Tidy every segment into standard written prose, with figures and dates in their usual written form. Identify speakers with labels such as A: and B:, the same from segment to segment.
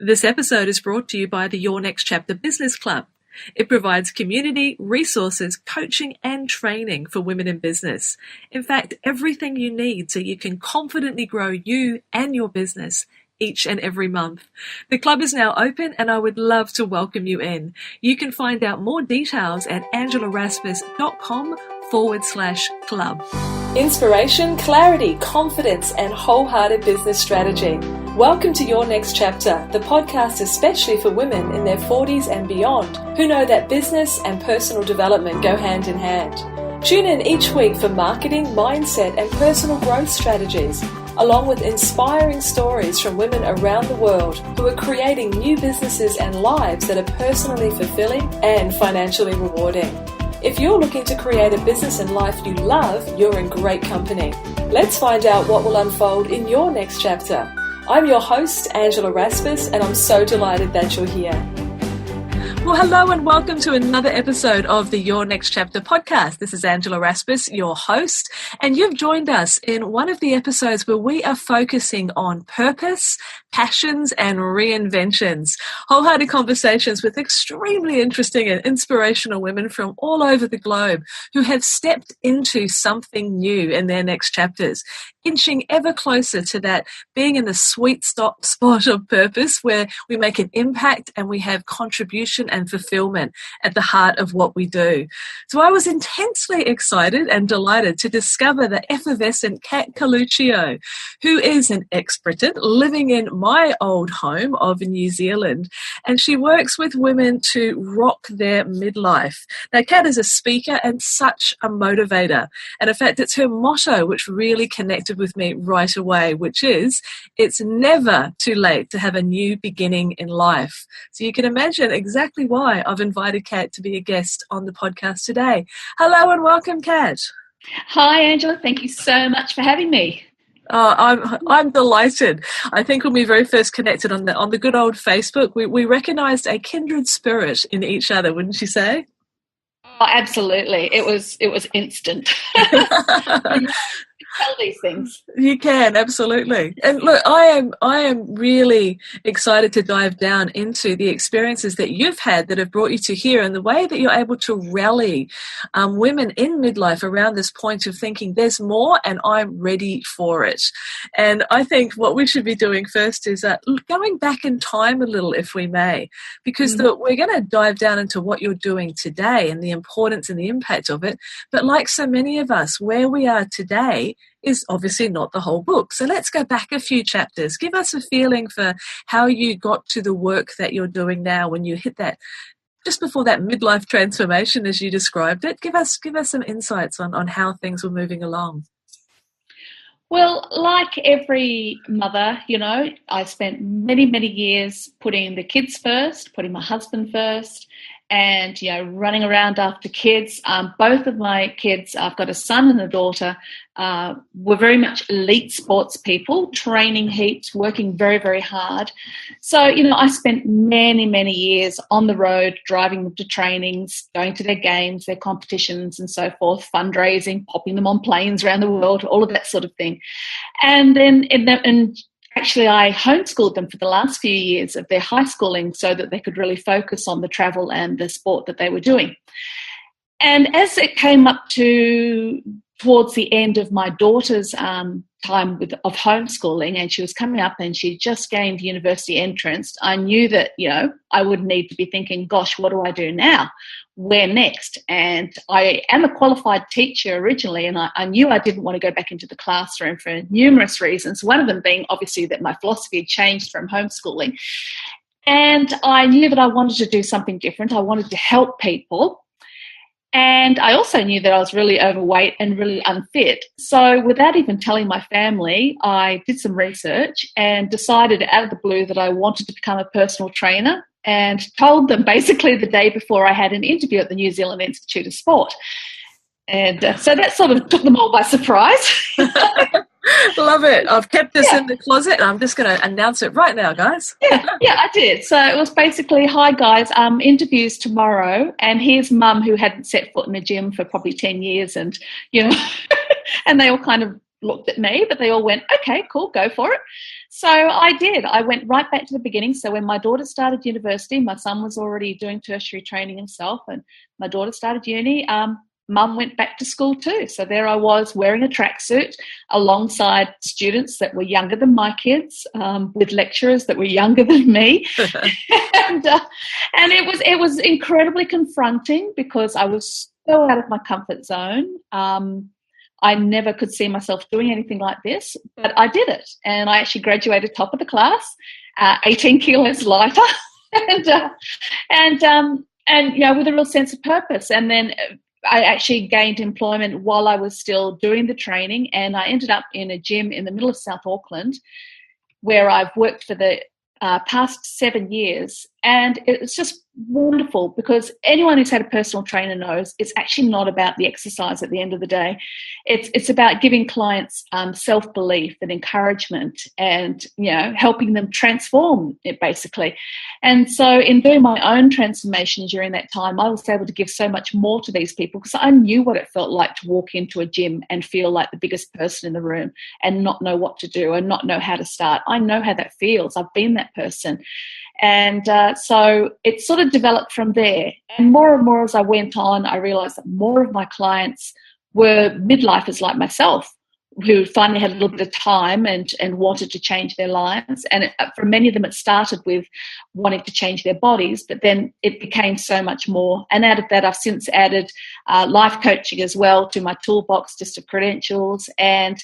A: This episode is brought to you by the Your Next Chapter Business Club. It provides community, resources, coaching, and training for women in business. In fact, everything you need so you can confidently grow you and your business each and every month. The club is now open and I would love to welcome you in. You can find out more details at angelarasmus.com/club. Inspiration, clarity, confidence, and wholehearted business strategy. Welcome to Your Next Chapter, the podcast especially for women in their 40s and beyond who know that business and personal development go hand in hand. Tune in each week for marketing, mindset, and personal growth strategies, along with inspiring stories from women around the world who are creating new businesses and lives that are personally fulfilling and financially rewarding. If you're looking to create a business and life you love, you're in great company. Let's find out what will unfold in your next chapter. I'm your host, Angela Rasmus, and I'm so delighted that you're here. Well, hello and welcome to another episode of the Your Next Chapter podcast. This is Angela Rasmus, your host, and you've joined us in one of the episodes where we are focusing on purpose, passions, and reinventions. Wholehearted conversations with extremely interesting and inspirational women from all over the globe who have stepped into something new in their next chapters, inching ever closer to that being in the sweet spot of purpose where we make an impact and we have contribution and fulfillment at the heart of what we do. So I was intensely excited and delighted to discover the effervescent Kat Culoccio, who is an ex-Briton living in my old home of New Zealand, and she works with women to rock their midlife. Now, Kat is a speaker and such a motivator, and in fact, it's her motto which really connected with me right away, which is, it's never too late to have a new beginning in life. So you can imagine exactly why I've invited Kat to be a guest on the podcast today. Hello and welcome, Kat.
B: Hi, Angela. Thank you so much for having me.
A: Oh, I'm delighted. I think when we very first connected on the good old Facebook, we recognised a kindred spirit in each other, wouldn't you say?
B: Oh, absolutely. It was instant. Tell these things.
A: You can, absolutely. And look, I am really excited to dive down into the experiences that you've had that have brought you to here and the way that you're able to rally women in midlife around this point of thinking there's more and I'm ready for it. And I think what we should be doing first is going back in time a little, if we may, because we're going to dive down into what you're doing today and the importance and the impact of it. But like so many of us, where we are today is obviously not the whole book. So let's go back a few chapters. Give us a feeling for how you got to the work that you're doing now when you hit that, just before that midlife transformation as you described it. Give us some insights on how things were moving along.
B: Well, like every mother, I spent many, many years putting the kids first, putting my husband first, and, running around after kids. Both of my kids, I've got a son and a daughter, were very much elite sports people, training heaps, working very, very hard. So, I spent many, many years on the road, driving them to trainings, going to their games, their competitions and so forth, fundraising, popping them on planes around the world, all of that sort of thing. And then actually, I homeschooled them for the last few years of their high schooling so that they could really focus on the travel and the sport that they were doing. And as it came up towards the end of my daughter's time of homeschooling, and she was coming up and she just gained university entrance, I knew that, I would need to be thinking, gosh, what do I do now? Where next? And I am a qualified teacher originally, and I knew I didn't want to go back into the classroom for numerous reasons, one of them being obviously that my philosophy had changed from homeschooling. And I knew that I wanted to do something different. I wanted to help people. And I also knew that I was really overweight and really unfit. So without even telling my family, I did some research and decided out of the blue that I wanted to become a personal trainer, and told them basically the day before I had an interview at the New Zealand Institute of Sport. And so that sort of took them all by surprise.
A: Love it. I've kept this in the closet and I'm just going to announce it right now, guys.
B: Yeah, I did. So it was basically, hi guys, interviews tomorrow, and here's mum who hadn't set foot in a gym for probably 10 years, and, and they all kind of looked at me, but they all went, okay, cool, go for it. So I did. I went right back to the beginning. So when my daughter started university, my son was already doing tertiary training himself, and my daughter started uni. Mum went back to school too. So there I was wearing a tracksuit alongside students that were younger than my kids, with lecturers that were younger than me. and it was incredibly confronting because I was so out of my comfort zone. I never could see myself doing anything like this, but I did it. And I actually graduated top of the class, 18 kilos lighter, and with a real sense of purpose. And then I actually gained employment while I was still doing the training, and I ended up in a gym in the middle of South Auckland where I've worked for the past 7 years. And it's just wonderful because anyone who's had a personal trainer knows it's actually not about the exercise at the end of the day. It's about giving clients self-belief and encouragement and, helping them transform it basically. And so in doing my own transformation during that time, I was able to give so much more to these people because I knew what it felt like to walk into a gym and feel like the biggest person in the room and not know what to do and not know how to start. I know how that feels. I've been that person. And so it sort of developed from there. And more as I went on, I realised that more of my clients were midlifers like myself who finally had a little bit of time and wanted to change their lives. And for many of them, it started with wanting to change their bodies, but then it became so much more. And out of that, I've since added life coaching as well to my toolbox just of credentials. And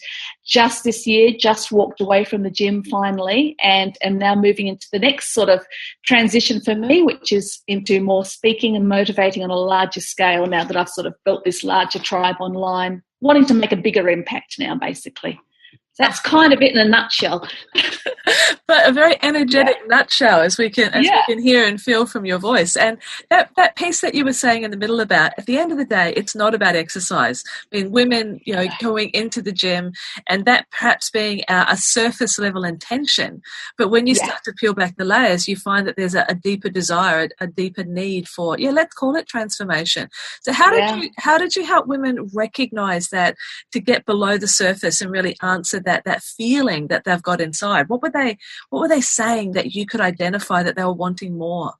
B: just this year, just walked away from the gym finally and am now moving into the next sort of transition for me, which is into more speaking and motivating on a larger scale now that I've sort of built this larger tribe online, wanting to make a bigger impact now, basically. So that's kind of it in a nutshell.
A: But a very energetic nutshell, as we can hear and feel from your voice. And that piece that you were saying in the middle about, at the end of the day, it's not about exercise. I mean, women, going into the gym and that perhaps being a surface level intention. But when you start to peel back the layers, you find that there's a deeper desire, a deeper need for, let's call it transformation. So how did you help women recognize that, to get below the surface and really answer that feeling that they've got inside? What were they saying that you could identify that they were wanting more?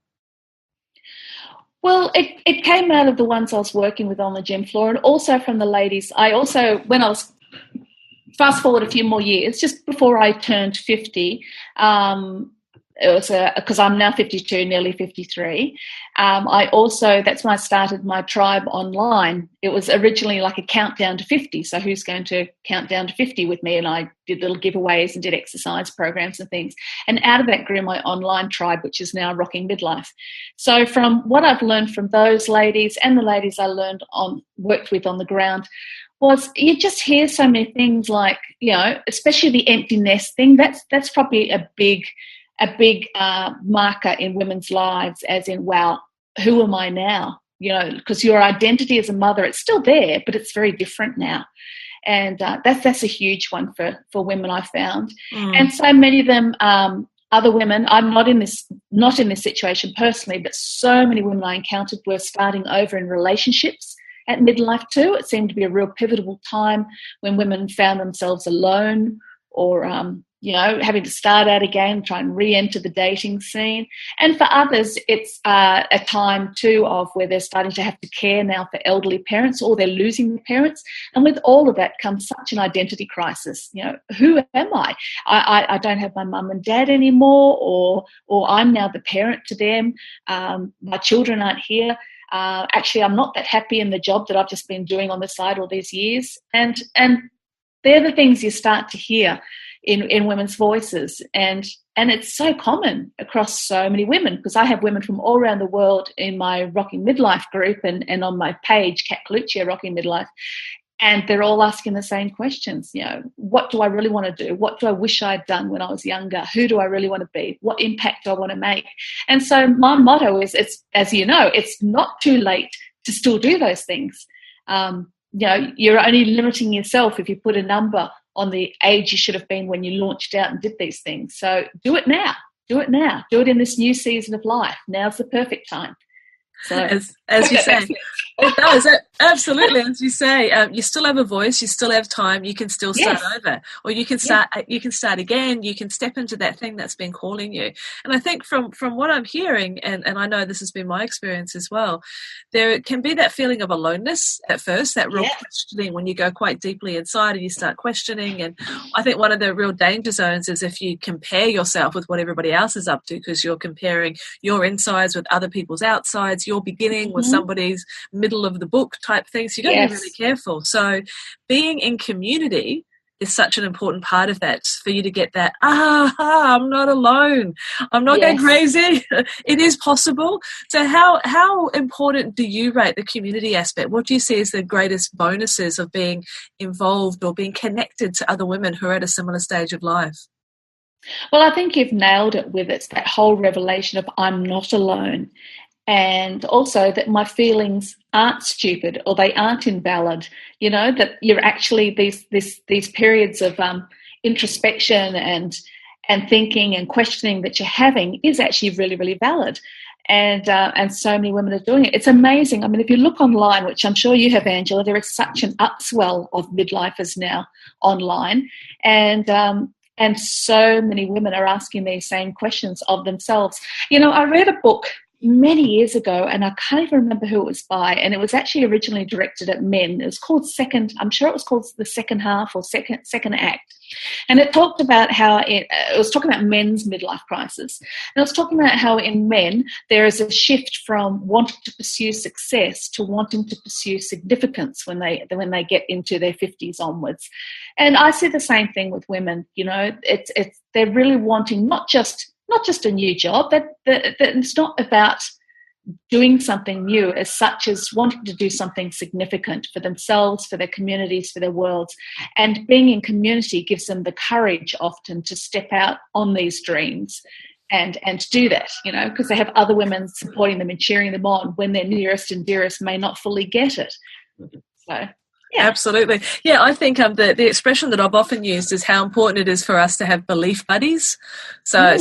B: Well, it came out of the ones I was working with on the gym floor, and also from the ladies. When I was fast forward a few more years, just before I turned 50, it was because I'm now 52, nearly 53. That's when I started my tribe online. It was originally like a countdown to 50. So who's going to count down to 50 with me? And I did little giveaways and did exercise programs and things. And out of that grew my online tribe, which is now Rocking Midlife. So from what I've learned from those ladies and the ladies I worked with on the ground, was you just hear so many things like, especially the empty nest thing. That's probably a big marker in women's lives, as in, wow, who am I now? Because your identity as a mother, it's still there, but it's very different now. And that's a huge one for women, I found. And so many of them, other women, I'm not in this situation personally, but so many women I encountered were starting over in relationships at midlife too. It seemed to be a real pivotal time when women found themselves alone or having to start out again, try and re-enter the dating scene. And for others, it's a time too of where they're starting to have to care now for elderly parents, or they're losing their parents. And with all of that comes such an identity crisis. Who am I? I don't have my mum and dad anymore, or I'm now the parent to them. My children aren't here. Actually, I'm not that happy in the job that I've just been doing on the side all these years. And they're the things you start to hear in women's voices, and it's so common across so many women, because I have women from all around the world in my Rocking Midlife group and on my page, Culoccio Rocking Midlife, and they're all asking the same questions. What do I really want to do? What do I wish I'd done when I was younger? Who do I really want to be? What impact do I want to make? And so my motto is, it's not too late to still do those things. You're only limiting yourself if you put a number on the age you should have been when you launched out and did these things. So do it now. Do it in this new season of life. Now's the perfect time. So
A: as you say, It does, absolutely. As you say, you still have a voice, you still have time, you can still start over, or you can start. You can start again. You can step into that thing that's been calling you. And I think from what I'm hearing, and I know this has been my experience as well, there can be that feeling of aloneness at first, that real questioning when you go quite deeply inside and you start questioning. And I think one of the real danger zones is if you compare yourself with what everybody else is up to, because you're comparing your insides with other people's outsides. You're beginning with somebody's middle of the book type thing. So you've got to be really careful. So being in community is such an important part of that, for you to get that, I'm not alone. I'm not going crazy. It is possible. So how important do you rate the community aspect? What do you see as the greatest bonuses of being involved or being connected to other women who are at a similar stage of life?
B: Well, I think you've nailed it with it, that whole revelation of I'm not alone. And also that my feelings aren't stupid or they aren't invalid, that you're actually these periods of introspection and thinking and questioning that you're having is actually really, really valid. And so many women are doing it. It's amazing. I mean, if you look online, which I'm sure you have, Angela, there is such an upswell of midlifers now online. And so many women are asking these same questions of themselves. I read a book many years ago, and I can't even remember who it was by, and it was actually originally directed at men. It was called I'm sure it was called The Second Half or Second Act. And it talked about how it was talking about men's midlife crisis. And it was talking about how in men there is a shift from wanting to pursue success to wanting to pursue significance when they get into their 50s onwards. And I see the same thing with women. They're really wanting not just a new job, that it's not about doing something new as such as wanting to do something significant for themselves, for their communities, for their worlds. And being in community gives them the courage often to step out on these dreams and do that, because they have other women supporting them and cheering them on when their nearest and dearest may not fully get it. So... yeah.
A: Absolutely. Yeah, I think the expression that I've often used is how important it is for us to have belief buddies. So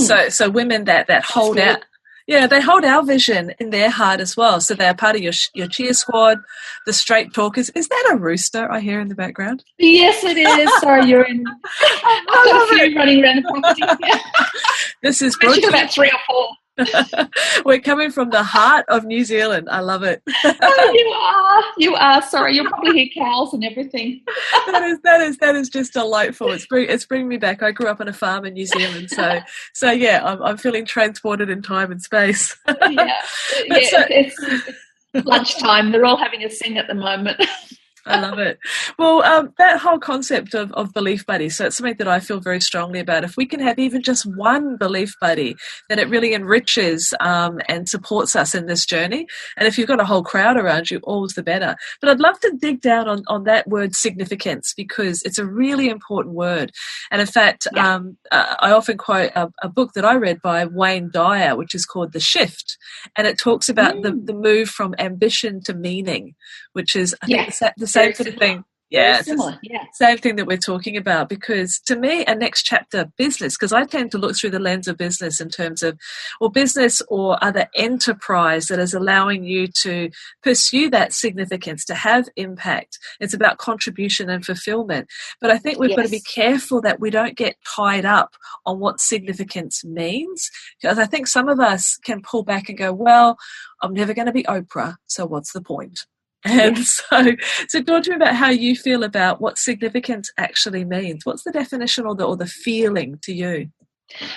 A: women that hold out. Yeah, they hold our vision in their heart as well. So they're part of your cheer squad, the straight talkers. Is that a rooster I hear in the background?
B: Yes, it is. Sorry, you're in. I've got a few running around the property. Yeah.
A: This is
B: good. About 3 or 4.
A: We're coming from the heart of New Zealand. I love it.
B: You are. Sorry, you'll probably hear cows and everything.
A: That is just delightful. It's bringing me back. I grew up on a farm in New Zealand, so yeah, I'm feeling transported in time and space.
B: It's lunchtime. They're all having a sing at the moment.
A: I love it. Well, that whole concept of belief buddy, so it's something that I feel very strongly about. If we can have even just one belief buddy, then it really enriches and supports us in this journey. And if you've got a whole crowd around you, all the better. But I'd love to dig down on that word significance, because it's a really important word. And in fact, I often quote a book that I read by Wayne Dyer, which is called The Shift. And it talks about the move from ambition to meaning, which is, I think, the same sort of thing. Yeah, it's the same thing that we're talking about, because to me, a next chapter business, because I tend to look through the lens of business in terms of, or business or other enterprise that is allowing you to pursue that significance, to have impact. It's about contribution and fulfillment. But I think we've got to be careful that we don't get tied up on what significance means, because I think some of us can pull back and go, well, I'm never going to be Oprah, so what's the point? And so talk to me about how you feel about what significance actually means. What's the definition or the feeling to you?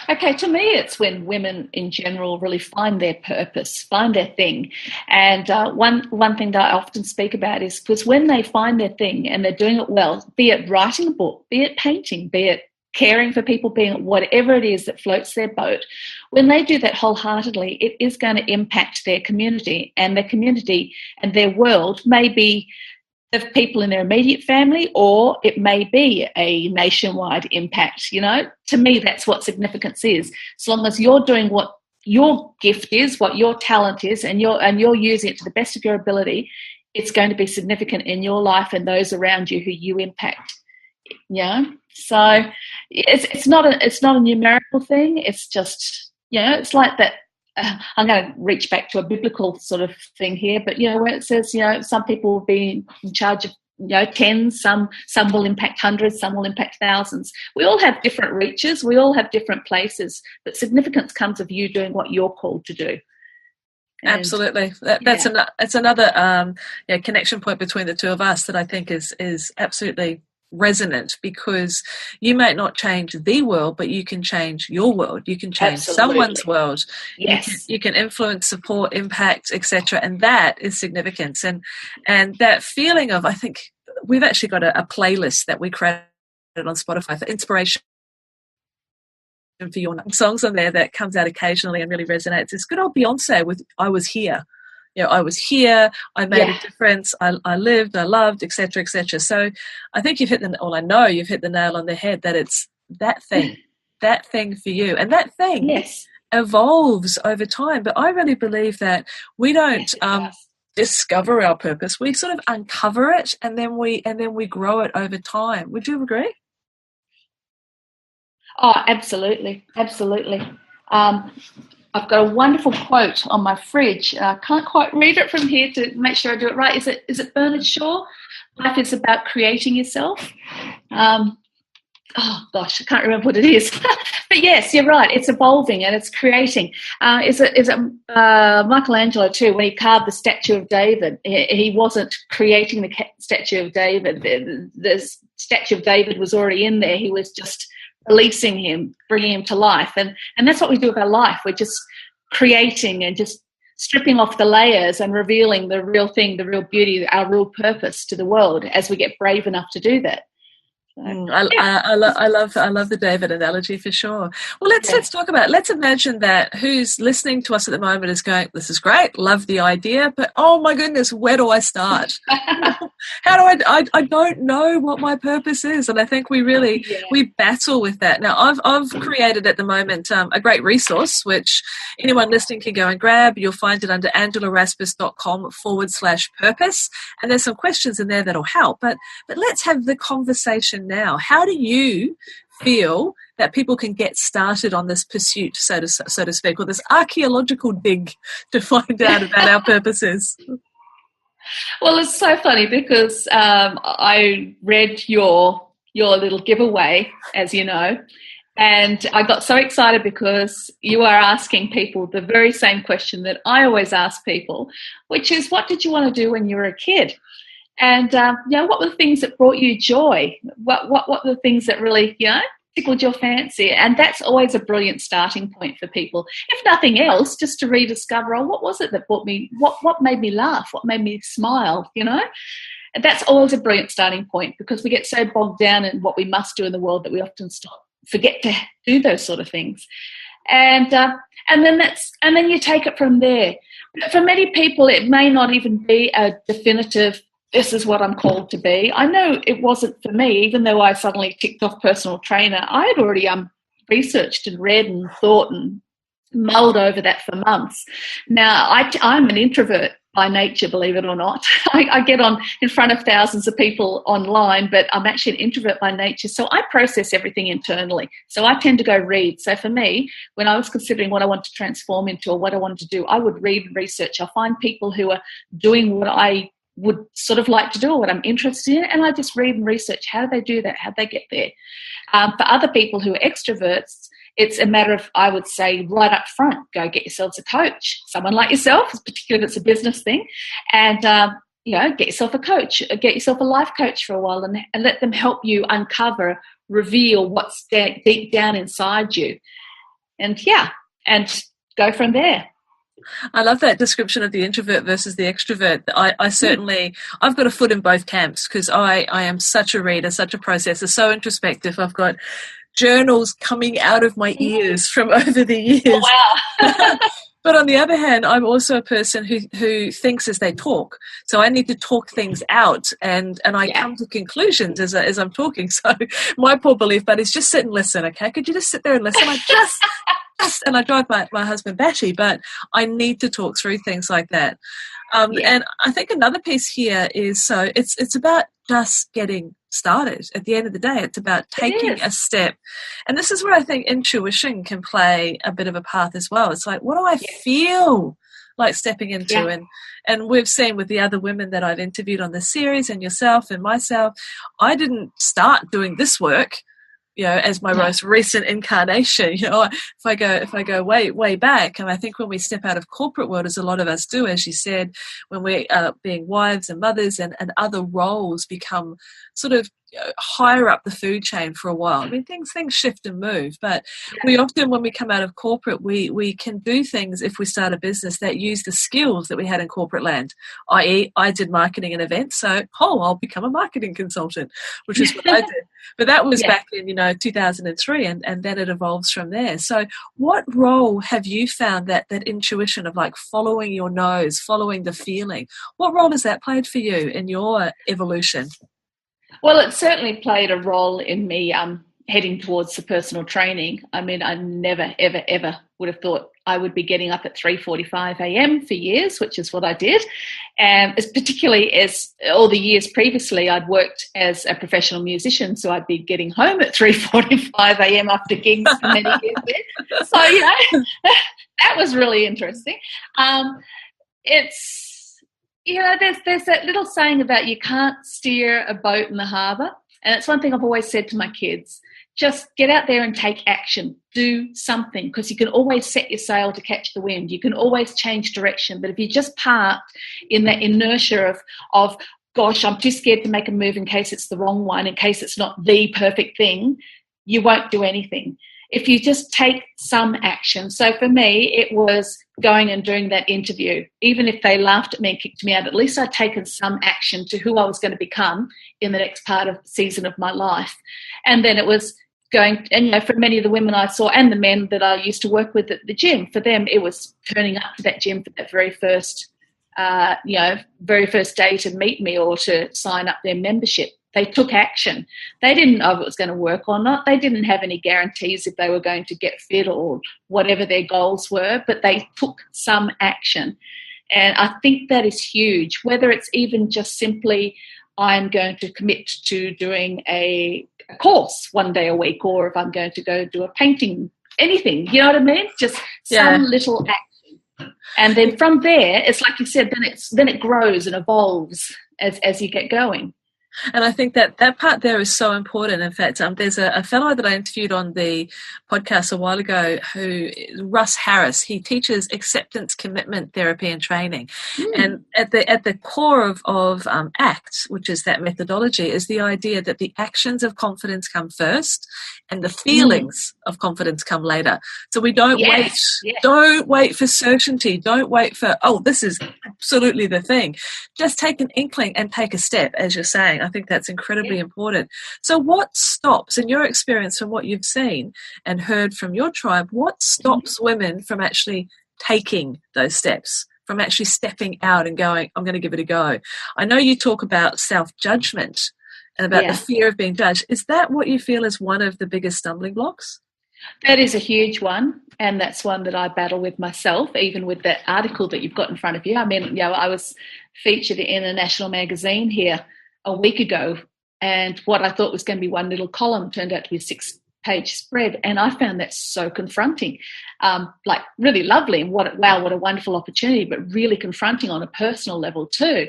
B: Okay, to me, it's when women in general really find their purpose, find their thing. And one thing that I often speak about is because when they find their thing and they're doing it well, be it writing a book, be it painting, be it caring for people, being whatever it is that floats their boat, when they do that wholeheartedly, it is going to impact their community, and their world may be of people in their immediate family, or it may be a nationwide impact. To me, that's what significance is. As long as you're doing what your gift is, what your talent is, and you're using it to the best of your ability, it's going to be significant in your life and those around you who you impact. So it's not a numerical thing. It's just, it's like that I'm going to reach back to a biblical sort of thing here, but, where it says, some people will be in charge of, tens, some will impact hundreds, some will impact thousands. We all have different reaches. We all have different places, but significance comes of you doing what you're called to do.
A: And, absolutely. It's another connection point between the two of us that I think is absolutely resonant, because you might not change the world, but you can change your world. You can change someone's world.
B: Yes.
A: You can influence, support, impact, etc. And that is significance. And that feeling of, I think we've actually got a playlist that we created on Spotify for inspiration for your songs on there that comes out occasionally and really resonates. It's good old Beyonce with I Was Here. I was here, I made a difference, I lived, I loved, etc., etc. So I think I know you've hit the nail on the head, that it's that thing for you. And that thing evolves over time. But I really believe that we don't discover our purpose. We sort of uncover it, and then we grow it over time. Would you agree?
B: Oh, absolutely. Absolutely. I've got a wonderful quote on my fridge. I can't quite read it from here to make sure I do it right. Is it Bernard Shaw? Life is about creating yourself. Oh gosh, I can't remember what it is. But yes, you're right. It's evolving and it's creating. Is it Michelangelo too? When he carved the statue of David, he wasn't creating the statue of David. The statue of David was already in there. He was just releasing him, bringing him to life. And that's what we do with our life. We're just creating and just stripping off the layers and revealing the real thing, the real beauty, our real purpose to the world as we get brave enough to do that.
A: I love the David analogy for sure. Well, let's talk about it. Let's imagine that who's listening to us at the moment is going, this is great, love the idea, but oh my goodness, where do I start? How do I don't know what my purpose is, and I think we really we battle with that. Now, I've created at the moment a great resource which anyone listening can go and grab. You'll find it under angelarasmus.com/purpose, and there's some questions in there that'll help. But let's have the conversation now. How do you feel that people can get started on this pursuit, so to speak, or this archaeological dig to find out about our purposes?
B: Well, it's so funny because I read your little giveaway, as you know, and I got so excited because you are asking people the very same question that I always ask people, which is, what did you want to do when you were a kid? And, what were the things that brought you joy? What were the things that really, tickled your fancy? And that's always a brilliant starting point for people. If nothing else, just to rediscover, what was it that brought me, what made me laugh? What made me smile, And that's always a brilliant starting point, because we get so bogged down in what we must do in the world that we often forget to do those sort of things. And then you take it from there. But for many people, it may not even be a definitive, this is what I'm called to be. I know it wasn't for me, even though I suddenly ticked off personal trainer. I had already researched and read and thought and mulled over that for months. Now, I'm an introvert by nature, believe it or not. I get on in front of thousands of people online, but I'm actually an introvert by nature. So I process everything internally. So I tend to go read. So for me, when I was considering what I want to transform into or what I wanted to do, I would read and research. I'll find people who are doing what I would sort of like to do or what I'm interested in, and I just read and research. How do they do that? How do they get there? For other people who are extroverts, it's a matter of, I would say, right up front, go get yourselves a coach, someone like yourself, particularly if it's a business thing, and get yourself a coach, get yourself a life coach for a while, and let them help you uncover, reveal what's deep down inside you, and go from there.
A: I love that description of the introvert versus the extrovert. I've got a foot in both camps, because I am such a reader, such a processor, so introspective. I've got journals coming out of my ears from over the years.
B: Oh, wow.
A: But on the other hand, I'm also a person who thinks as they talk. So I need to talk things out, and I come to conclusions as I'm talking. So my poor belief, but is just sit and listen, okay? Could you just sit there and listen? And I drive my husband batty, but I need to talk through things like that. And I think another piece here is, so it's about just getting started. At the end of the day, it's about taking a step. And this is where I think intuition can play a bit of a part as well. It's like, what do I feel like stepping into? And we've seen with the other women that I've interviewed on this series, and yourself and myself, I didn't start doing this work, as my most recent incarnation. If I go way back, and I think when we step out of corporate world, as a lot of us do, as you said, when we are being wives and mothers, and other roles become sort of higher up the food chain for a while. I mean, things shift and move, but we often, when we come out of corporate, we can do things, if we start a business, that use the skills that we had in corporate land, i.e. I did marketing and events, so I'll become a marketing consultant, which is what I did. But that was back in 2003, and then it evolves from there. So what role have you found that intuition of like following your nose, following the feeling, what role has that played for you in your evolution?
B: Well, it certainly played a role in me heading towards the personal training. I mean, I never, ever, ever would have thought I would be getting up at 3:45 a.m. for years, which is what I did. And particularly as all the years previously, I'd worked as a professional musician, so I'd be getting home at 3:45 a.m. after gigs for many years there. So, that was really interesting. There's that little saying about you can't steer a boat in the harbour. And it's one thing I've always said to my kids, just get out there and take action. Do something, because you can always set your sail to catch the wind. You can always change direction. But if you just parked in that inertia of gosh, I'm too scared to make a move in case it's the wrong one, in case it's not the perfect thing, you won't do anything. If you just take some action. So for me, it was going and doing that interview. Even if they laughed at me and kicked me out, at least I'd taken some action to who I was going to become in the next season of my life. And then it was going, and for many of the women I saw and the men that I used to work with at the gym, for them it was turning up to that gym for that very first day to meet me or to sign up their membership. They took action. They didn't know if it was going to work or not. They didn't have any guarantees if they were going to get fit or whatever their goals were, but they took some action. And I think that is huge, whether it's even just simply I'm going to commit to doing a course one day a week, or if I'm going to go do a painting, anything, you know what I mean? Just some little action. And then from there, it's like you said, then it grows and evolves as you get going.
A: And I think that part there is so important. In fact, there's a fellow that I interviewed on the podcast a while ago, Russ Harris. He teaches acceptance, commitment, therapy, and training. And at the core of ACT, which is that methodology, is the idea that the actions of confidence come first, and the feelings of confidence come later. So we don't wait. Don't wait for certainty. Don't wait for this is absolutely the thing. Just take an inkling and take a step, as you're saying. I think that's incredibly important. So what stops, in your experience from what you've seen and heard from your tribe, what stops women from actually taking those steps, from actually stepping out and going, I'm going to give it a go? I know you talk about self-judgment and about the fear of being judged. Is that what you feel is one of the biggest stumbling blocks?
B: That is a huge one, and that's one that I battle with myself, even with that article that you've got in front of you. I mean, I was featured in a national magazine here a week ago, and what I thought was going to be one little column turned out to be a 6-page spread, and I found that so confronting, like really lovely, and what a wonderful opportunity, but really confronting on a personal level too,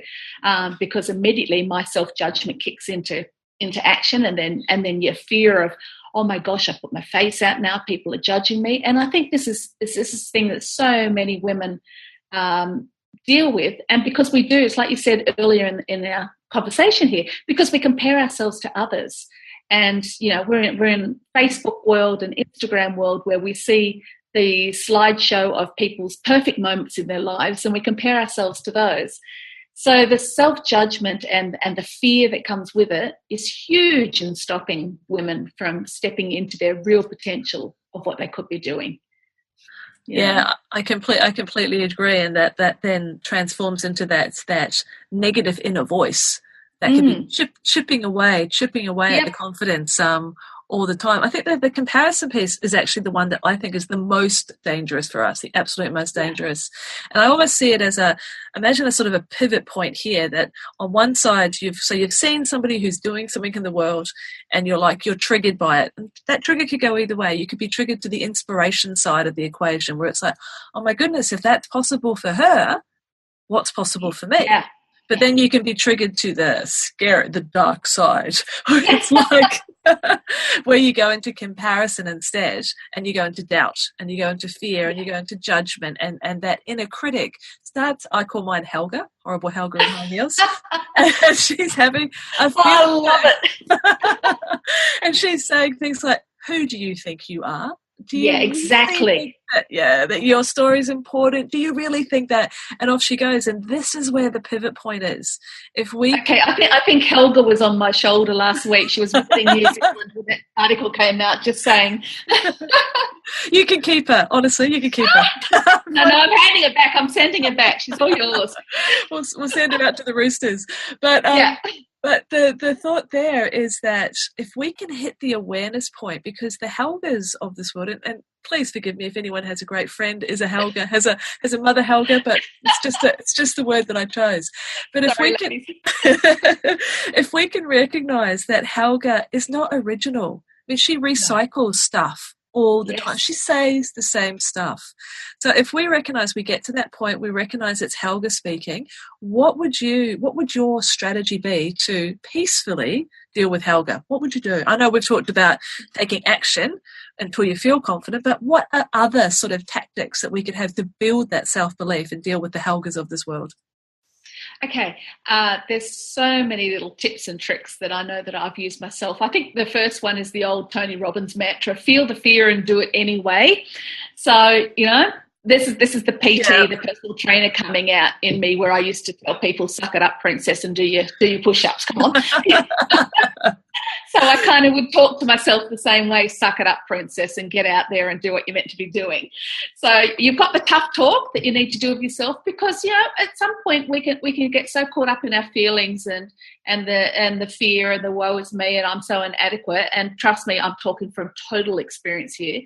B: because immediately my self-judgment kicks into action, and then your fear of, oh my gosh, I put my face out now, people are judging me. And I think this is a thing that so many women deal with, and because we do, it's like you said earlier in our conversation here, because we compare ourselves to others, and we're in Facebook world and Instagram world where we see the slideshow of people's perfect moments in their lives, and we compare ourselves to those. So the self-judgment and the fear that comes with it is huge in stopping women from stepping into their real potential of what they could be doing.
A: Yeah, I completely agree, and that then transforms into that negative inner voice that can be chipping away at the confidence, all the time. I think that the comparison piece is actually the one that I think is the most dangerous for us, the absolute most dangerous. And I almost see it as imagine a sort of a pivot point here, that on one side you've seen somebody who's doing something in the world and you're triggered by it. And that trigger could go either way. You could be triggered to the inspiration side of the equation, where it's like, oh my goodness, if that's possible for her, what's possible for me?
B: Yeah.
A: But then you can be triggered to the dark side. It's like where you go into comparison instead, and you go into doubt, and you go into fear, and you go into judgment, and that inner critic starts. I call mine Helga, horrible Helga in high heels, and she's having a few.
B: I love it.
A: And she's saying things like, "Who do you think you are? Do you
B: exactly.
A: That your story is important? Do you really think that?" And off she goes. And this is where the pivot point is.
B: I think Helga was on my shoulder last week. She was visiting New Zealand when that article came out, just saying.
A: You can keep her. Honestly, you can keep her.
B: No, I'm handing it back. I'm sending it back. She's all yours.
A: We'll send it out to the roosters. But But the thought there is that if we can hit the awareness point, because the Helgas of this world, and please forgive me if anyone has a great friend is a Helga, has a mother Helga, but it's just the word that I chose. But if we can recognize that Helga is not original, I mean, she recycles stuff all the time. She says the same stuff. So if we recognize, we get to that point, we recognize it's Helga speaking, what would your strategy be to peacefully deal with Helga? What would you do? I know we've talked about taking action until you feel confident, but what are other sort of tactics that we could have to build that self-belief and deal with the Helgas of this world?
B: Okay, there's so many little tips and tricks that I know that I've used myself. I think the first one is the old Tony Robbins mantra: feel the fear and do it anyway. So, this is the PT, the personal trainer coming out in me, where I used to tell people, suck it up, princess, and do your push-ups, come on. So I kind of would talk to myself the same way: suck it up, princess, and get out there and do what you're meant to be doing. So you've got the tough talk that you need to do of yourself, because at some point we can get so caught up in our feelings and the fear and the woe is me and I'm so inadequate. And trust me, I'm talking from total experience here,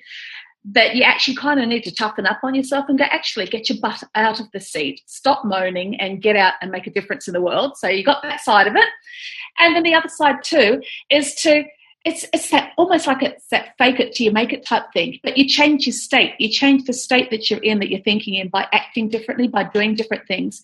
B: that you actually kind of need to toughen up on yourself and actually get your butt out of the seat, stop moaning, and get out and make a difference in the world. So you got that side of it. And then the other side too is it's that almost like it's that fake it till you make it type thing. But you change your state. You change the state that you're in, that you're thinking in, by acting differently, by doing different things.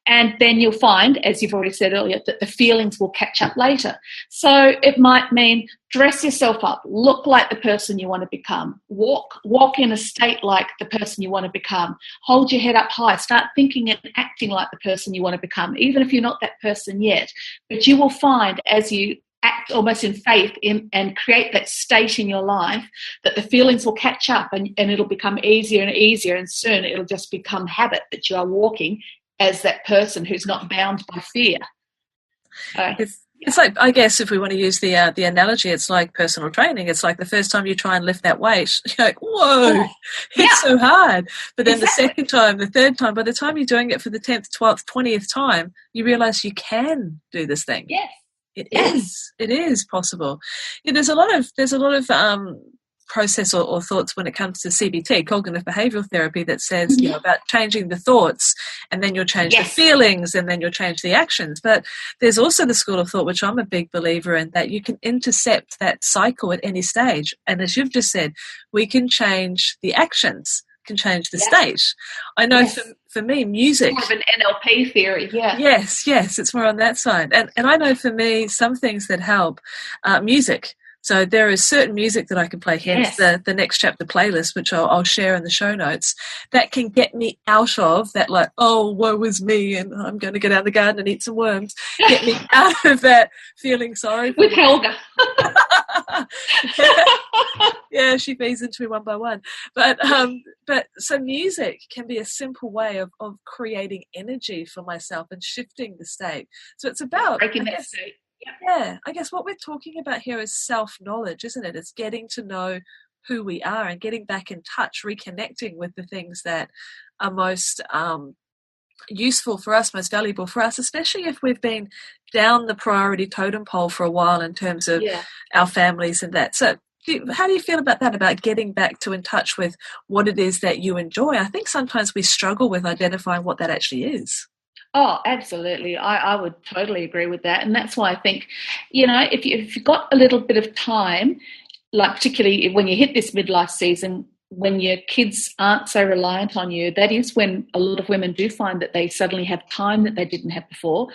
B: And then you'll find, as you've already said earlier, that the feelings will catch up later. So it might mean dress yourself up, look like the person you want to become, walk in a state like the person you want to become, hold your head up high, start thinking and acting like the person you want to become, even if you're not that person yet. But you will find, as you act almost in faith and create that state in your life, that the feelings will catch up and it'll become easier and easier, and soon it'll just become habit that you are walking as that person who's not bound by fear.
A: It's like, I guess if we want to use the analogy, it's like personal training. It's like the first time you try and lift that weight, you're like, whoa, it's so hard. But then the second time, the third time, by the time you're doing it for the 10th, 12th, 20th time, you realize you can do this thing.
B: Yes.
A: It is possible. There's a lot of process or thoughts when it comes to CBT, cognitive behavioral therapy, that says about changing the thoughts, and then you'll change the feelings, and then you'll change the actions. But there's also the school of thought, which I'm a big believer in, that you can intercept that cycle at any stage. And as you've just said, we can change the actions, can change the state. I know for me, music,
B: more of an NLP theory.
A: Yes, it's more on that side. And I know for me, some things that help, music. So there is certain music that I can play, hence the next chapter playlist, which I'll share in the show notes, that can get me out of that, like, oh, woe is me, and I'm going to get out of the garden and eat some worms. Get me out of that feeling sorry for
B: with Helga.
A: Yeah, she feeds into me one by one. But so music can be a simple way of creating energy for myself and shifting the state. So it's about
B: breaking that state.
A: Yeah, I guess what we're talking about here is self-knowledge, isn't it? It's getting to know who we are and getting back in touch, reconnecting with the things that are most useful for us, most valuable for us, especially if we've been down the priority totem pole for a while in terms of our families and that. So how do you feel about that, about getting back to in touch with what it is that you enjoy? I think sometimes we struggle with identifying what that actually is.
B: Oh, absolutely. I would totally agree with that. And that's why I think, if you've got a little bit of time, like particularly when you hit this midlife season, when your kids aren't so reliant on you, that is when a lot of women do find that they suddenly have time that they didn't have before.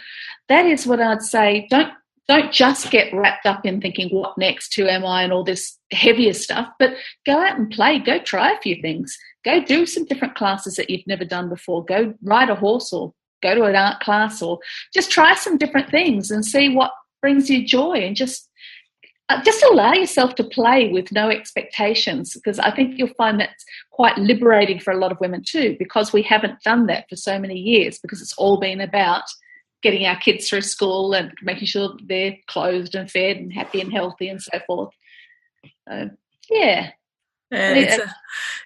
B: That is what I'd say. Don't just get wrapped up in thinking, what next, who am I, and all this heavier stuff, but go out and play. Go try a few things. Go do some different classes that you've never done before. Go ride a horse or go to an art class, or just try some different things and see what brings you joy, and just allow yourself to play with no expectations, because I think you'll find that's quite liberating for a lot of women too, because we haven't done that for so many years, because it's all been about getting our kids through school and making sure they're clothed and fed and happy and healthy and so forth. Yeah.
A: Yeah,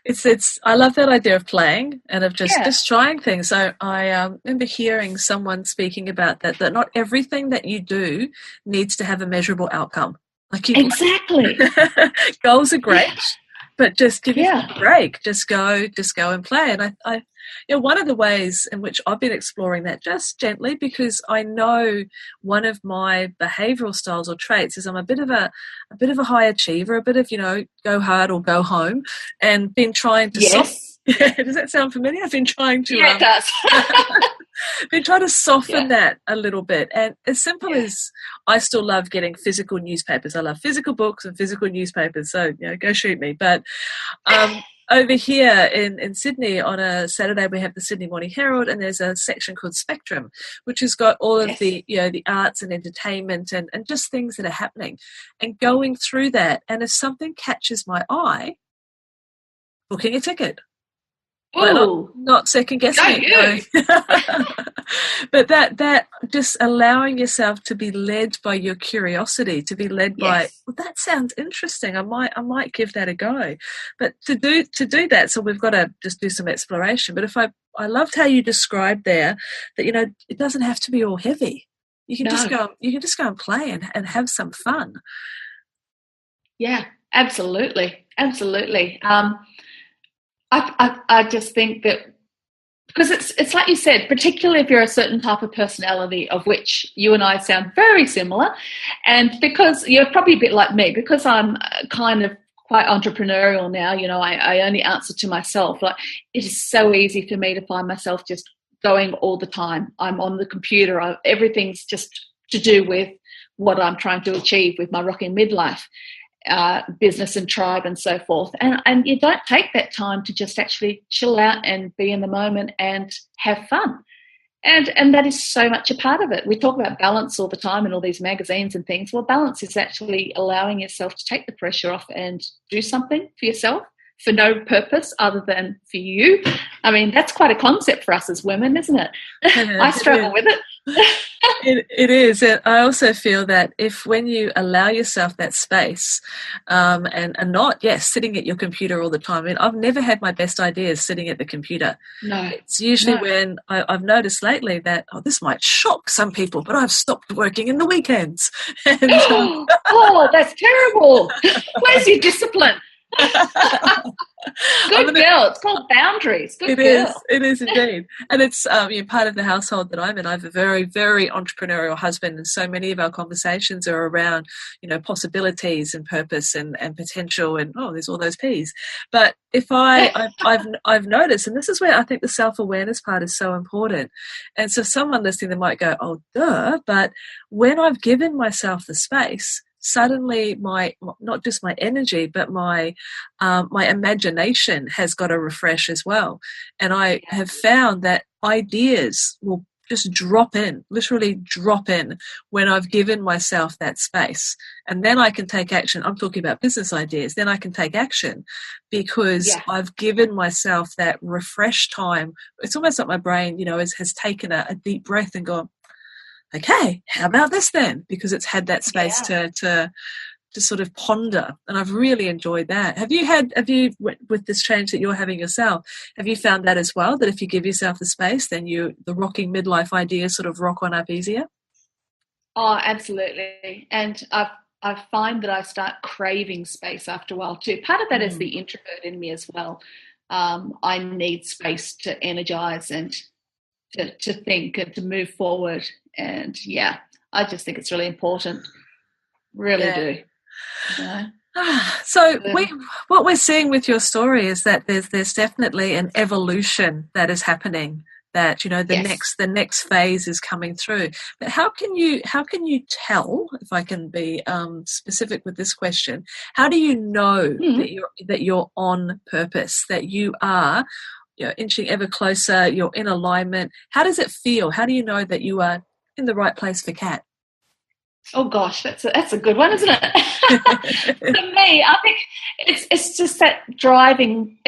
A: it's. I love that idea of playing and of just trying things. So I remember hearing someone speaking about that not everything that you do needs to have a measurable outcome.
B: Exactly.
A: Goals are great, but just give yourself a break. Just go and play. And I one of the ways in which I've been exploring that just gently, because I know one of my behavioural styles or traits is I'm a bit of a high achiever, a bit of go hard or go home, and been trying to.
B: Yes.
A: Does that sound familiar? I've been trying to.
B: Yeah, it does.
A: Been trying to soften that a little bit, and as simple as I still love getting physical newspapers. I love physical books and physical newspapers, so go shoot me. But over here in Sydney on a Saturday we have the Sydney Morning Herald, and there's a section called Spectrum, which has got all of the the arts and entertainment and just things that are happening, and going through that. And if something catches my eye, booking a ticket. Well, not second guessing it. But that just allowing yourself to be led by your curiosity, to be led by, well, that sounds interesting. I might give that a go. But to do that, so we've got to just do some exploration. But I loved how you described there that it doesn't have to be all heavy. You can just go and play and have some fun.
B: Yeah, absolutely. I just think that, because it's like you said, particularly if you're a certain type of personality, of which you and I sound very similar, and because you're probably a bit like me, because I'm kind of quite entrepreneurial now, I only answer to myself. Like, it is so easy for me to find myself just going all the time. I'm on the computer. Everything's just to do with what I'm trying to achieve with my Rocking Midlife business and tribe and so forth, and you don't take that time to just actually chill out and be in the moment and have fun, and that is so much a part of it. We talk about balance all the time in all these magazines and things. Well, balance is actually allowing yourself to take the pressure off and do something for yourself for no purpose other than for you. I mean, that's quite a concept for us as women, isn't it? I struggle with it.
A: It is. And I also feel that when you allow yourself that space and not, sitting at your computer all the time. I mean, I've never had my best ideas sitting at the computer.
B: No.
A: It's usually when I've noticed lately that, this might shock some people, but I've stopped working in the weekends. And,
B: that's terrible. Where's your discipline? Good girl. It's called boundaries. Good girl.
A: It is indeed. And it's part of the household that I'm in. I have a very, very entrepreneurial husband, and so many of our conversations are around, possibilities and purpose and potential, and there's all those P's. But if I've noticed, and this is where I think the self-awareness part is so important. And so someone listening, they might go, oh, duh, but when I've given myself the space, suddenly my, not just my energy, but my imagination has got to refresh as well. And I have found that ideas will just literally drop in when I've given myself that space. And then I can take action. I'm talking about business ideas. Then I can take action because I've given myself that refresh time. It's almost like my brain, has taken a deep breath and gone, okay, how about this then? Because it's had that space to sort of ponder, and I've really enjoyed that. Have you with this change that you're having yourself, have you found that as well, that if you give yourself the space, then the rocking midlife ideas sort of rock on up easier?
B: Oh, absolutely. And I've I find that I start craving space after a while too. Part of that is the introvert in me as well. I need space to energize and to think and to move forward. And yeah, I just think it's really important. Really do. You know?
A: So what we're seeing with your story is that there's definitely an evolution that is happening. That, you know, the next phase is coming through. But how can you tell, if I can be specific with this question, how do you know that you're on purpose, that you are, you know, inching ever closer, you're in alignment? How does it feel? How do you know that you are in the right place for Kat?
B: Oh gosh, that's a good one, isn't it? For me, I think it's just that driving.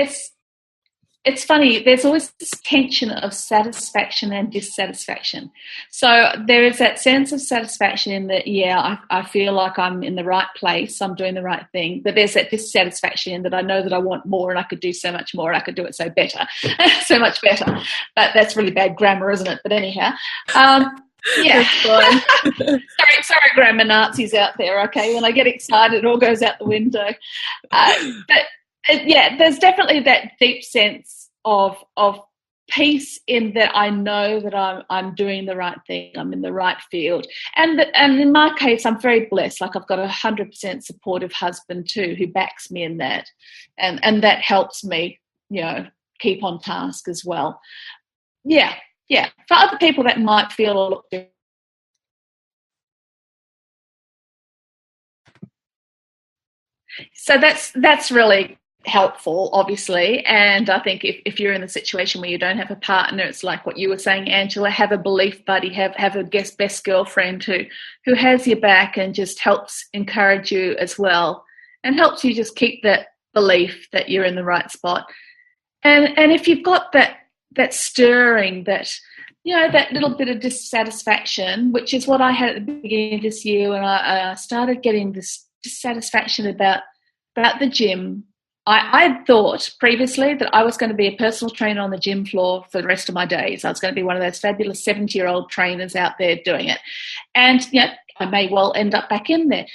B: It's funny, there's always this tension of satisfaction and dissatisfaction. So there is that sense of satisfaction in that, I feel like I'm in the right place, I'm doing the right thing, but there's that dissatisfaction in that I know that I want more and I could do so much more, I could do it so much better. But that's really bad grammar, isn't it? But anyhow, yeah. sorry, grammar Nazis out there, okay? When I get excited, it all goes out the window. There's definitely that deep sense of peace in that I know that I'm doing the right thing, I'm in the right field, and in my case, I'm very blessed. Like I've got 100% supportive husband too, who backs me in that, and that helps me, you know, keep on task as well. Yeah. For other people, that might feel a look different. So that's really helpful, obviously. And I think if you're in a situation where you don't have a partner, it's like what you were saying, Angela, have a belief buddy, have a best girlfriend who has your back and just helps encourage you as well, and helps you just keep that belief that you're in the right spot. And if you've got that stirring, that, you know, that little bit of dissatisfaction, which is what I had at the beginning of this year when I started getting this dissatisfaction about the gym. I thought previously that I was going to be a personal trainer on the gym floor for the rest of my days. I was going to be one of those fabulous 70-year-old trainers out there doing it. And, you know, I may well end up back in there.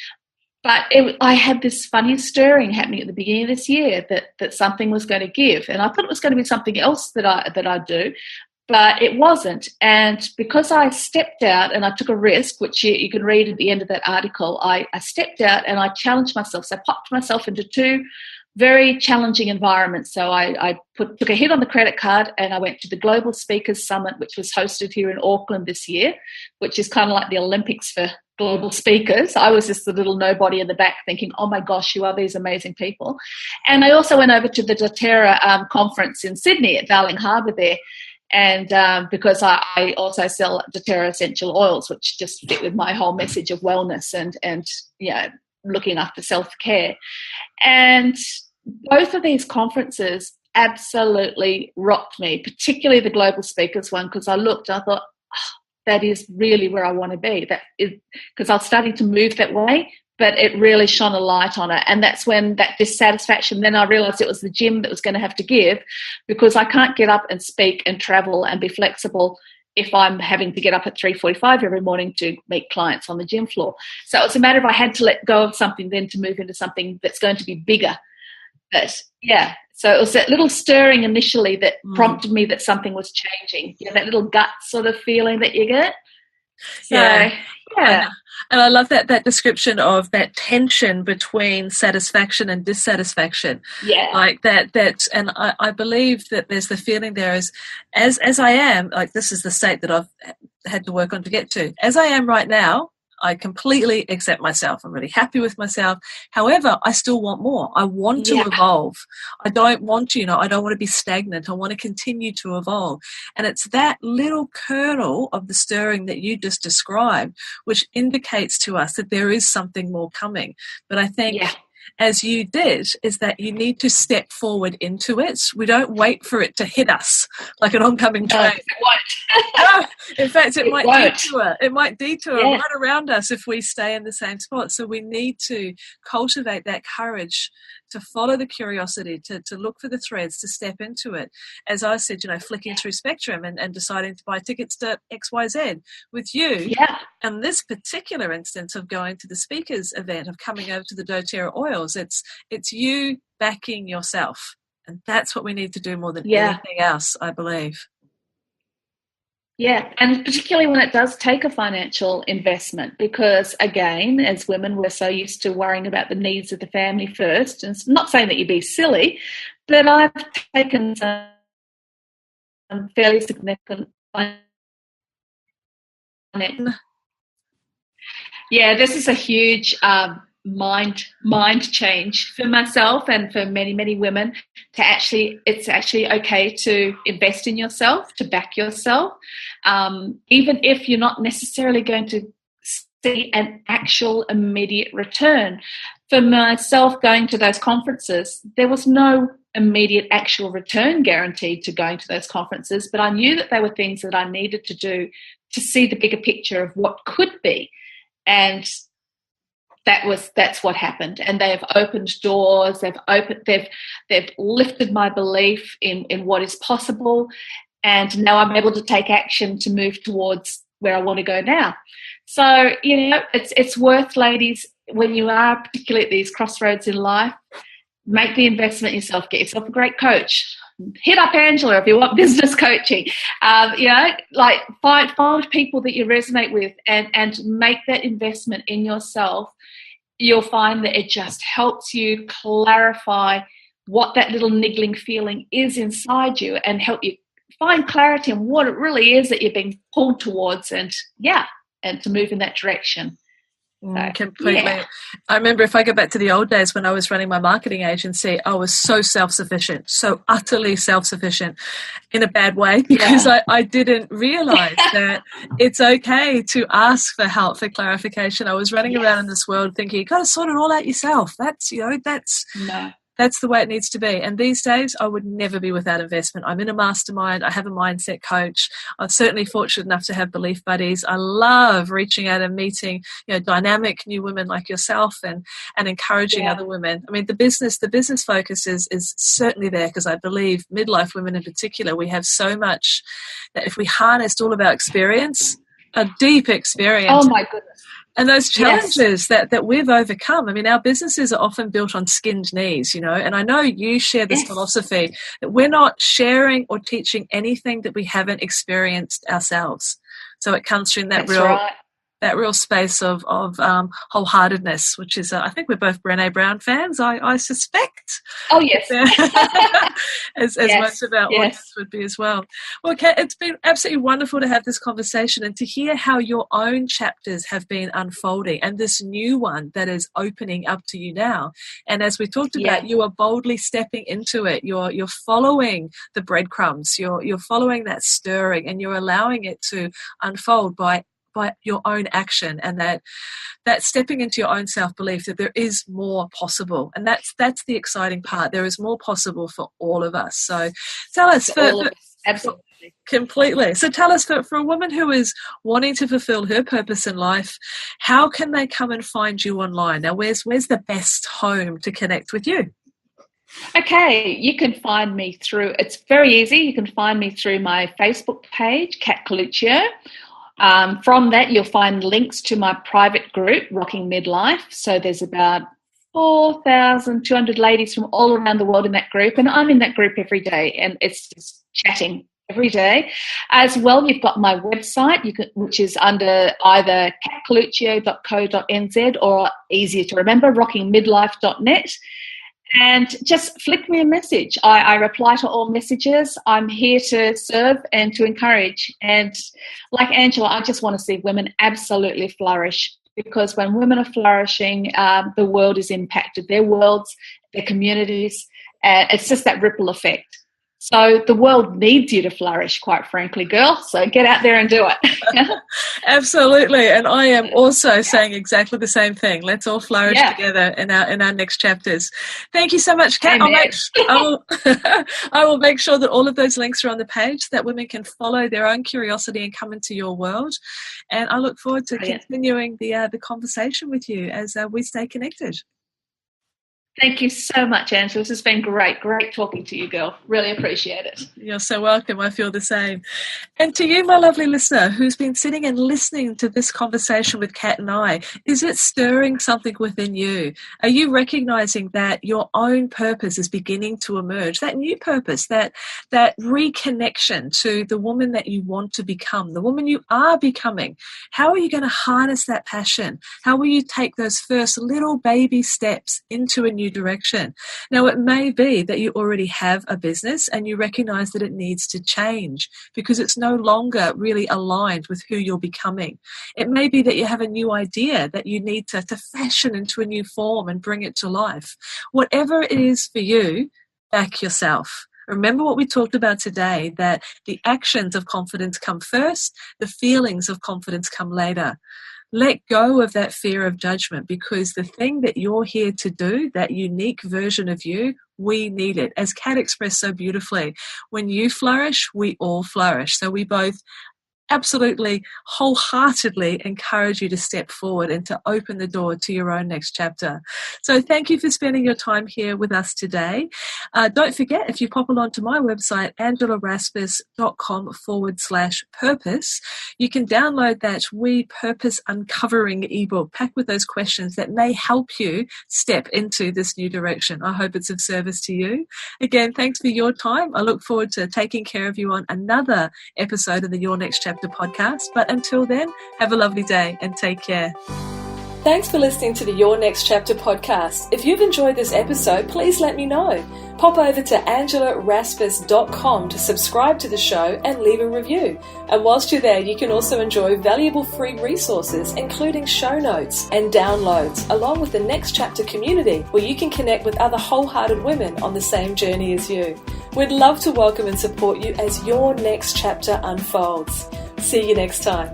B: But I had this funny stirring happening at the beginning of this year that something was going to give. And I thought it was going to be something else that I'd do. But it wasn't. And because I stepped out and I took a risk, which you can read at the end of that article, I stepped out and I challenged myself. So I popped myself into two very challenging environments. So I took a hit on the credit card and I went to the Global Speakers Summit, which was hosted here in Auckland this year, which is kind of like the Olympics for global speakers. I was just the little nobody in the back thinking, oh my gosh, who are these amazing people? And I also went over to the doTERRA conference in Sydney at Darling Harbour there. And because I also sell doTERRA essential oils, which just fit with my whole message of wellness and you know, looking after self-care. And both of these conferences absolutely rocked me, particularly the Global Speakers one, because I thought, that is really where I want to be. That is because I was starting to move that way, but it really shone a light on it. And that's when that dissatisfaction, then I realised it was the gym that was going to have to give, because I can't get up and speak and travel and be flexible if I'm having to get up at 3:45 every morning to meet clients on the gym floor. So it was a matter of I had to let go of something then to move into something that's going to be bigger. But yeah, so it was that little stirring initially that prompted me that something was changing. You know, that little gut sort of feeling that you get. So, yeah.
A: And I love that description of that tension between satisfaction and dissatisfaction.
B: Yeah.
A: Like that and I believe that there's the feeling there is, as I am, like this is the state that I've had to work on to get to. As I am right now, I completely accept myself. I'm really happy with myself. However, I still want more. I want to evolve. I don't want to, I don't want to be stagnant. I want to continue to evolve. And it's that little kernel of the stirring that you just described, which indicates to us that there is something more coming. But I think as you did, is that you need to step forward into it. We don't wait for it to hit us like an oncoming train. No, in fact, it might
B: won't.
A: detour. It might detour
B: Yeah.
A: right around us if we stay in the same spot. So we need to cultivate that courage to follow the curiosity, to look for the threads, to step into it. As I said, flicking through Spectrum and deciding to buy tickets to XYZ. With you, and this particular instance of going to the speakers event, of coming over to the doTERRA oils, it's you backing yourself. And that's what we need to do more than anything else, I believe.
B: Yeah, and particularly when it does take a financial investment, because again, as women, we're so used to worrying about the needs of the family first. And it's not saying that you be silly, but I've taken some fairly significant this is a huge mind change for myself and for many women. It's actually okay to invest in yourself, to back yourself, even if you're not necessarily going to see an actual immediate return. For myself, going to those conferences, there was no immediate actual return guaranteed to going to those conferences, but I knew that they were things that I needed to do to see the bigger picture of what could be. And that's what happened. And they've opened doors, they've lifted my belief in what is possible, and now I'm able to take action to move towards where I want to go now. So, it's worth, ladies, when you are particularly at these crossroads in life, make the investment yourself, get yourself a great coach. Hit up Angela if you want business coaching. Find people that you resonate with and make that investment in yourself. You'll find that it just helps you clarify what that little niggling feeling is inside you and help you find clarity on what it really is that you're being pulled towards, and to move in that direction. So,
A: completely. Yeah. I remember, if I go back to the old days when I was running my marketing agency, I was so self-sufficient, so utterly self-sufficient, in a bad way, because I didn't realize that it's okay to ask for help, for clarification. I was running around in this world thinking, you got to sort it all out yourself. That's the way it needs to be. And these days, I would never be without investment. I'm in a mastermind. I have a mindset coach. I'm certainly fortunate enough to have belief buddies. I love reaching out and meeting, dynamic new women like yourself, and encouraging other women. I mean, the business focus is certainly there, because I believe midlife women in particular, we have so much that if we harnessed all of our experience, a deep experience.
B: Oh my goodness.
A: And those challenges that we've overcome. I mean, our businesses are often built on skinned knees, and I know you share this philosophy that we're not sharing or teaching anything that we haven't experienced ourselves. So it comes through in that real space of wholeheartedness, which is, I think we're both Brené Brown fans, I suspect.
B: Oh, yes.
A: as most of our audience would be as well. Well, Kat, it's been absolutely wonderful to have this conversation and to hear how your own chapters have been unfolding and this new one that is opening up to you now. And as we talked about, you are boldly stepping into it. You're following the breadcrumbs. You're following that stirring, and you're allowing it to unfold by your own action, and that stepping into your own self-belief that there is more possible. And that's the exciting part. There is more possible for all of us. So tell us,
B: absolutely.
A: Completely. So tell us, for a woman who is wanting to fulfill her purpose in life, how can they come and find you online? Now, where's the best home to connect with you?
B: Okay, you can find me it's very easy. You can find me through my Facebook page, Kat Culoccio. From that, you'll find links to my private group, Rocking Midlife. So there's about 4,200 ladies from all around the world in that group, and I'm in that group every day, and it's just chatting every day. As well, you've got my website, which is under either catculoccio.co.nz or, easier to remember, rockingmidlife.net. And just flick me a message. I reply to all messages. I'm here to serve and to encourage. And like Angela, I just want to see women absolutely flourish, because when women are flourishing, the world is impacted. Their worlds, their communities, it's just that ripple effect. So the world needs you to flourish, quite frankly, girl. So get out there and do it.
A: Absolutely. And I am also saying exactly the same thing. Let's all flourish together in our next chapters. Thank you so much, Kat. I will make sure that all of those links are on the page so that women can follow their own curiosity and come into your world. And I look forward to continuing the conversation with you as we stay connected.
B: Thank you so much, Angela. This has been great talking to you, girl. Really appreciate it.
A: You're so welcome. I feel the same. And to you, my lovely listener, who's been sitting and listening to this conversation with Kat and I, is it stirring something within you? Are you recognizing that your own purpose is beginning to emerge? That new purpose, that reconnection to the woman that you want to become, the woman you are becoming. How are you going to harness that passion? How will you take those first little baby steps into a new direction? Now, it may be that you already have a business and you recognize that it needs to change because it's no longer really aligned with who you're becoming. It may be that you have a new idea that you need to fashion into a new form and bring it to life. Whatever it is for you, back yourself. Remember what we talked about today, that the actions of confidence come first, the feelings of confidence come later. Let go of that fear of judgment, because the thing that you're here to do, that unique version of you, we need it. As Kat expressed so beautifully, when you flourish, we all flourish. So we both absolutely wholeheartedly encourage you to step forward and to open the door to your own next chapter. So thank you for spending your time here with us today. Don't forget, if you pop along to my website, angelarasmus.com/purpose, you can download that We Purpose Uncovering ebook packed with those questions that may help you step into this new direction. I hope it's of service to you. Again, thanks for your time. I look forward to taking care of you on another episode of the Your Next Chapter podcast. But until then, have a lovely day and take care. Thanks for listening to the Your Next Chapter podcast. If you've enjoyed this episode, please let me know. Pop over to angelarasmus.com to subscribe to the show and leave a review. And whilst you're there, you can also enjoy valuable free resources, including show notes and downloads, along with the Next Chapter community, where you can connect with other wholehearted women on the same journey as you. We'd love to welcome and support you as your next chapter unfolds. See you next time.